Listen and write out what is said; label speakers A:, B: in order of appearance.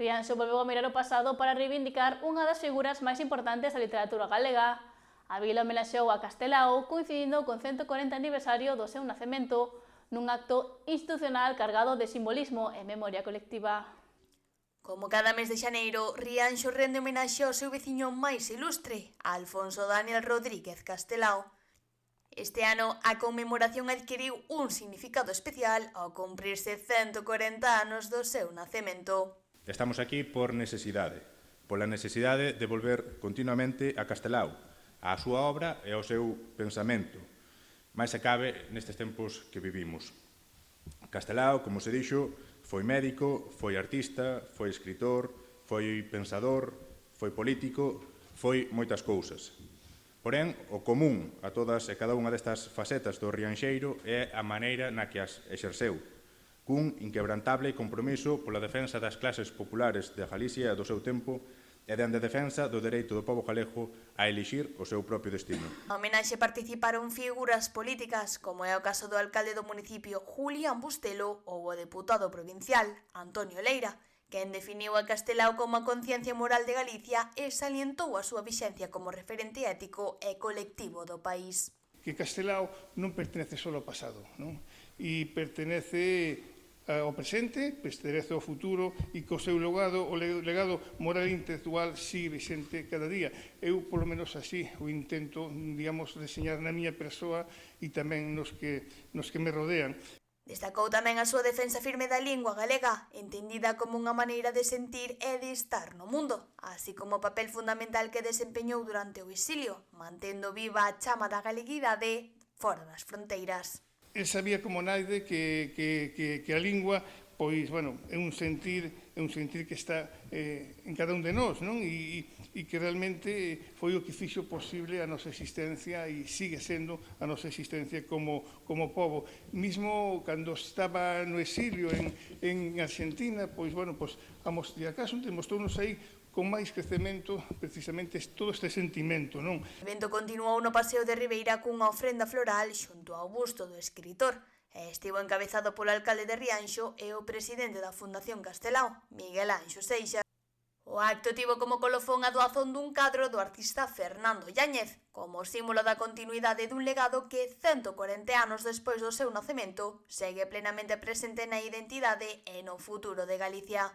A: Rianxo volveu a mirar o pasado para reivindicar unha das figuras máis importantes da literatura galega. A vila homenaxeou a Castelao coincidindo co 140 aniversario do seu nacemento, nun acto institucional cargado de simbolismo e memoria colectiva.
B: Como cada mes de xaneiro, Rianxo rende homenaxe ao seu veciño máis ilustre, Alfonso Daniel Rodríguez Castelao. Este ano, a conmemoración adquiriu un significado especial ao cumprirse 140 anos do seu nacemento.
C: Estamos aquí por necesidade, pola necesidade de volver continuamente a Castelao, á súa obra e ao seu pensamento, máis se cabe nestes tempos que vivimos. Castelao, como se dixo, foi médico, foi artista, foi escritor, foi pensador, foi político, foi moitas cousas. Porén, o común a todas e cada unha destas facetas do rianxeiro é a maneira na que as exerceu, cun inquebrantable compromiso pola defensa das clases populares de Galicia e do seu tempo e dende a defensa do dereito do pobo galego a elixir o seu propio destino.
B: Na homenaxe participaron figuras políticas, como é o caso do alcalde do municipio Julián Bustelo ou o deputado provincial Antonio Leira, quen definiu a Castelao como a conciencia moral de Galicia e salientou a súa vixencia como referente ético e colectivo do país.
D: Que Castelao non pertenece só ao pasado, non? E pertenece ao presente, pertenece ao futuro e co seu legado, o legado moral e intelectual sigue vixente cada día. Eu, polo menos así, o intento, digamos, deseñar na miña persoa e tamén nos que me rodean.
B: Destacou tamén a súa defensa firme da lingua galega, entendida como unha maneira de sentir e de estar no mundo, así como o papel fundamental que desempeñou durante o exilio, mantendo viva a chama da galeguidade fora das fronteiras.
D: El sabía como naide que a lingua, pois, bueno, é un sentir que está en cada un de nós, non? E que realmente foi o que fixo posible a nosa existencia e sigue sendo a nosa existencia como pobo. Mismo cando estaba no exilio en Argentina, pois, bueno, pois, a mostrar acaso, demostrounos aí con máis crecemento, precisamente, todo este sentimento, non?
B: O evento continuou no Paseo de Ribeira cunha ofrenda floral xunto ao busto do escritor, e estivo encabezado polo alcalde de Rianxo e o presidente da Fundación Castelao, Miguel Anxo Seixas. O acto tivo como colofón a doazón dun cadro do artista Fernando Yáñez, como símbolo da continuidade dun legado que, 140 anos despois do seu nacemento, segue plenamente presente na identidade e no futuro de Galicia.